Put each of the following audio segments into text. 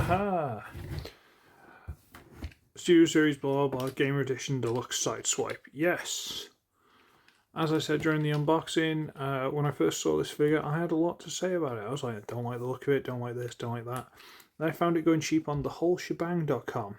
Haha! Studio Series blah blah Gamer Edition Deluxe Sideswipe. Yes! As I said during the unboxing, when I first saw this figure, I had a lot to say about it. I was like, I don't like the look of it, don't like this, don't like that. And I found it going cheap on thewholeshebang.com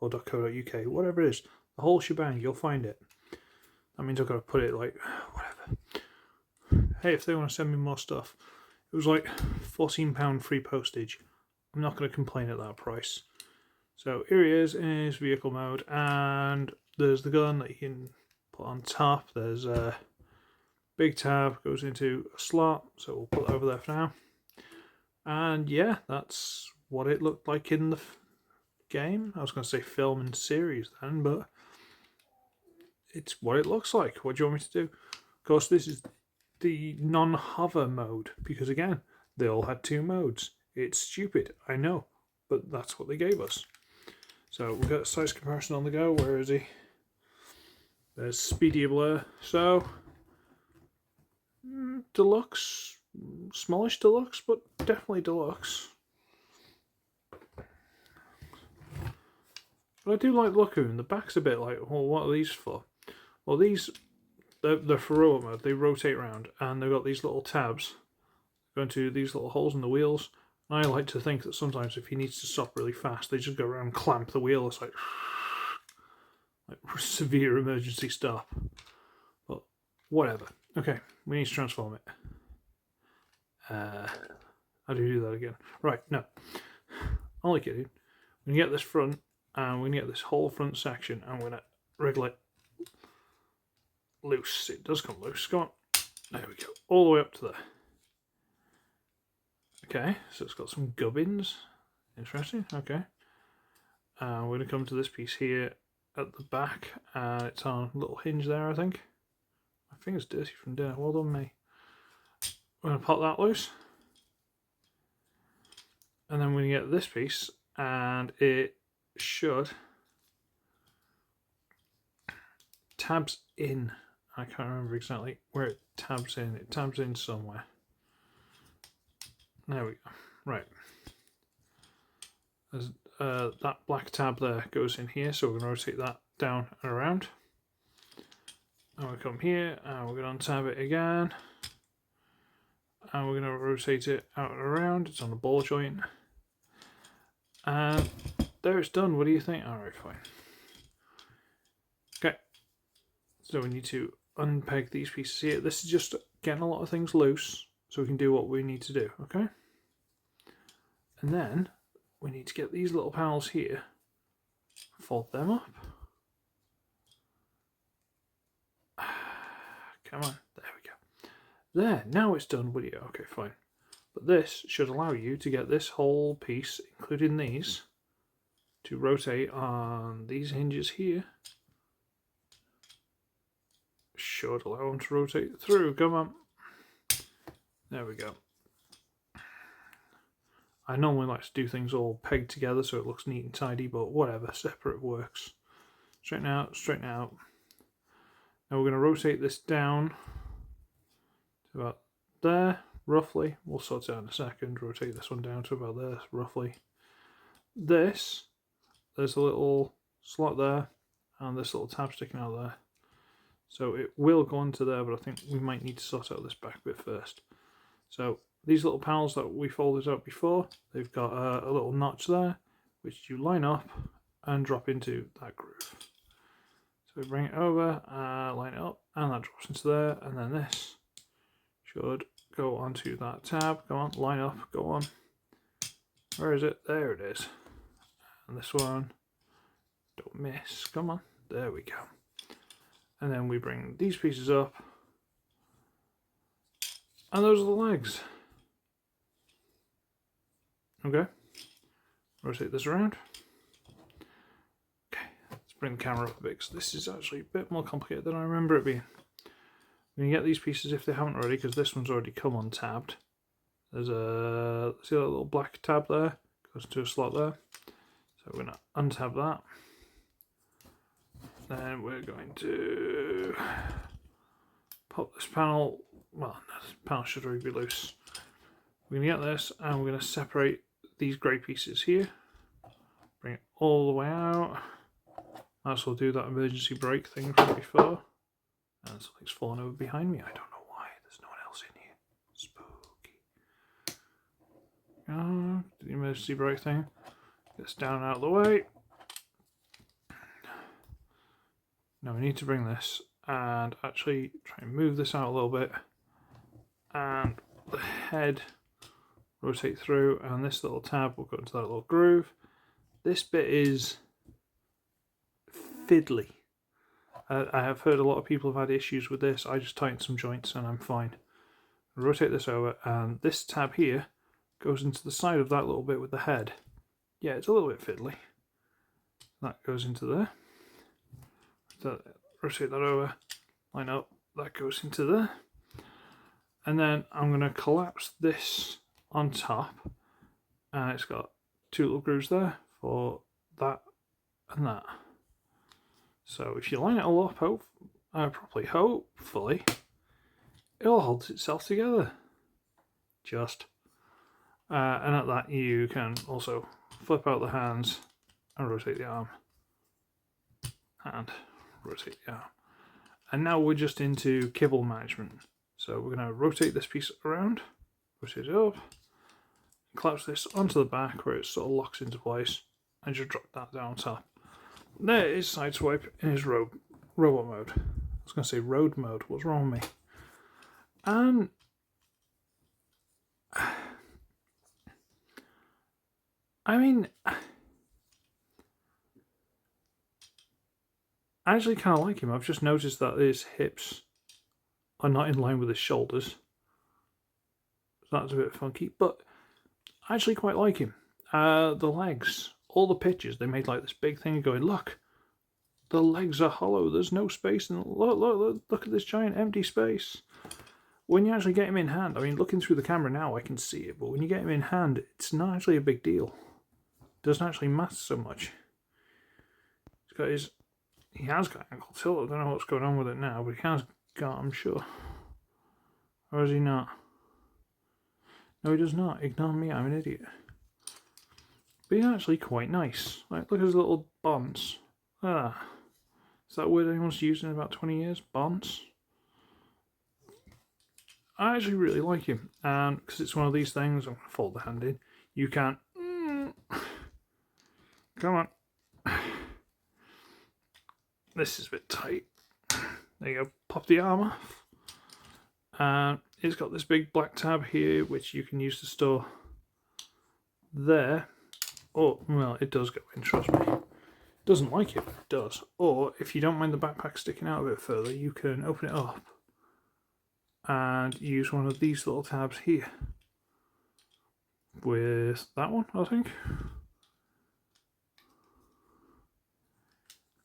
or .co.uk, whatever it is. The whole shebang, you'll find it. That means I've got to put it like, whatever. Hey, if they want to send me more stuff, it was like £14 free postage. I'm not going to complain at that price. So here he is in his vehicle mode, and there's the gun that you can put on top. There's a big tab, goes into a slot, so we'll put it over there for now. And yeah, that's what it looked like in the game. I was going to say film and series then, but it's what it looks like. What do you want me to do? Of course, this is the non-hover mode, because again, they all had 2 modes. It's stupid, I know, but that's what they gave us. So we've got a size comparison on the go. Where is he? There's Speedy Blur. So deluxe, smallish deluxe, but definitely deluxe. But I do like the look of him. The back's a bit like, well, what are these for? Well, these, they're for robot mode. They rotate around, and they've got these little tabs going to these little holes in the wheels. I like to think that sometimes if he needs to stop really fast, they just go around and clamp the wheel. It's like severe emergency stop. But whatever. Okay, we need to transform it. How do you do that again? Right, no. Only kidding. We can get this front, and we can get this whole front section, and we're going to wriggle it loose. It does come loose. Go on. There we go. All the way up to there. Okay, so it's got some gubbins. Interesting, okay. We're going to come to this piece here at the back, and it's on a little hinge there, I think. My finger's dirty from dinner, well done me. We're going to pop that loose. And then we're going to get this piece, and it should tabs in. I can't remember exactly where it tabs in. It tabs in somewhere. There we go. Right. There's, that black tab there goes in here, so we're going to rotate that down and around. And we'll come here, and we're going to untab it again. And we're going to rotate it out and around. It's on the ball joint. And there it's done. What do you think? Alright, fine. Okay. So we need to unpeg these pieces here. This is just getting a lot of things loose, so we can do what we need to do, okay? And then we need to get these little panels here, fold them up. Come on, there we go. There, now it's done, will you? Okay, fine. But this should allow you to get this whole piece, including these, to rotate on these hinges here. Should allow them to rotate through, come on. There we go. I normally like to do things all pegged together so it looks neat and tidy, but whatever, separate works. Straighten out, straighten out. Now we're going to rotate this down to about there, roughly. We'll sort it out in a second. Rotate this one down to about there, roughly. This, there's a little slot there, and this little tab sticking out there. So it will go onto there, but I think we might need to sort out this back bit first. So these little panels that we folded out before, they've got a little notch there, which you line up and drop into that groove. So we bring it over, line it up, and that drops into there, and then this should go onto that tab. Go on, line up, go on. Where is it? There it is. And this one, don't miss, come on, there we go. And then we bring these pieces up, and those are the legs. Okay, rotate this around. Okay, let's bring the camera up a bit, because this is actually a bit more complicated than I remember it being. We can get these pieces if they haven't already, because this one's already come untabbed. There's a, see that little black tab there? Goes into a slot there. So we're going to untab that. Then we're going to pop this panel, well, this panel should already be loose. We're going to get this, and we're going to separate these grey pieces here all the way out. Might as well do that emergency brake thing from before. And something's fallen over behind me. I don't know why. There's no one else in here. Spooky. The emergency brake thing. Gets down and out of the way. Now we need to bring this and actually try and move this out a little bit. And the head rotate through, and this little tab will go into that little groove. This bit is fiddly. I have heard a lot of people have had issues with this. I just tightened some joints and I'm fine. Rotate this over, and this tab here goes into the side of that little bit with the head. Yeah, it's a little bit fiddly. That goes into there. Rotate that over, line up, that goes into there. And then I'm going to collapse this on top, and it's got two little grooves there for that and that. So if you line it all up properly, hopefully it'll hold itself together. And at that you can also flip out the hands and rotate the arm, and rotate the arm. And now we're just into kibble management. So we're going to rotate this piece around, rotate it up, collapse this onto the back where it sort of locks into place, and just drop that down on top. There is Sideswipe in his robot mode. I was going to say road mode. What's wrong with me? And I mean, I actually kind of like him. I've just noticed that his hips are not in line with his shoulders. So that's a bit funky, but I actually quite like him. The legs, all the pictures, they made like this big thing going, look, the legs are hollow, there's no space, and look at this giant empty space. When you actually get him in hand, I mean, looking through the camera now, I can see it, but when you get him in hand, it's not actually a big deal. It doesn't actually matter so much. He has got ankle tilt. I don't know what's going on with it now, but he has got, I'm sure. Or is he not? No, he does not. Ignore me, I'm an idiot. But he's actually quite nice. Like, look at his little bonds. Is that a word anyone's used in about 20 years? Bonds? I actually really like him. And because it's one of these things, I'm going to fold the hand in. You can... Come on. This is a bit tight. There you go. Pop the arm off. And it's got this big black tab here, which you can use to store there. Oh, well, it does go in, trust me. It doesn't like it, but it does. Or, if you don't mind the backpack sticking out a bit further, you can open it up and use one of these little tabs here. With that one, I think.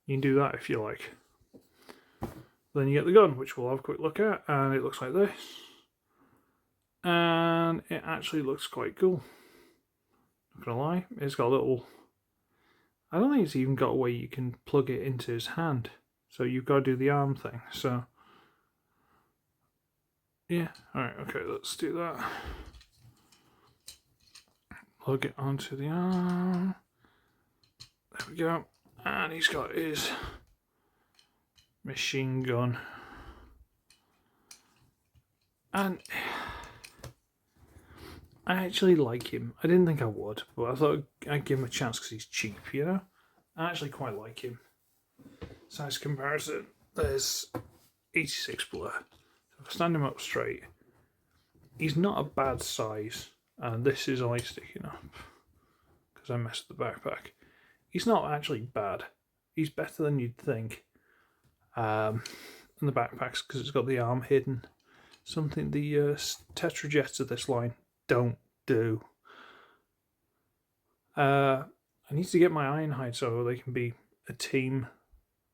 You can do that if you like. Then you get the gun, which we'll have a quick look at, and it looks like this. And it actually looks quite cool. Not gonna lie, it's got a little... I don't think it's even got a way you can plug it into his hand. So you've got to do the arm thing, so... Yeah, alright, okay, let's do that. Plug it onto the arm. There we go. And he's got his machine gun. And I actually like him. I didn't think I would, but I thought I'd give him a chance because he's cheap, you know? I actually quite like him. Size comparison, there's 86 blur. So if I stand him up straight, he's not a bad size. And this is only sticking up because I messed with the backpack. He's not actually bad. He's better than you'd think. And the backpack's because it's got the arm hidden. Something the Tetrajets of this line don't do. I need to get my Ironhide so they can be a team,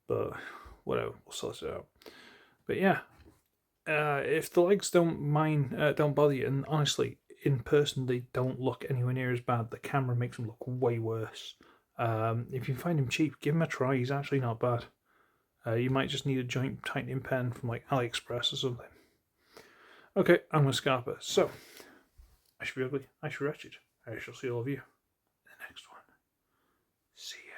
but whatever, we'll sort it out. But yeah, if the legs don't bother you, and honestly, in person they don't look anywhere near as bad. The camera makes them look way worse. If you find him cheap, give him a try. He's actually not bad. You might just need a joint tightening pen from like AliExpress or something. Okay, I'm with Scarpa. So, I should be ugly, I should be wretched. I shall see all of you in the next one. See ya.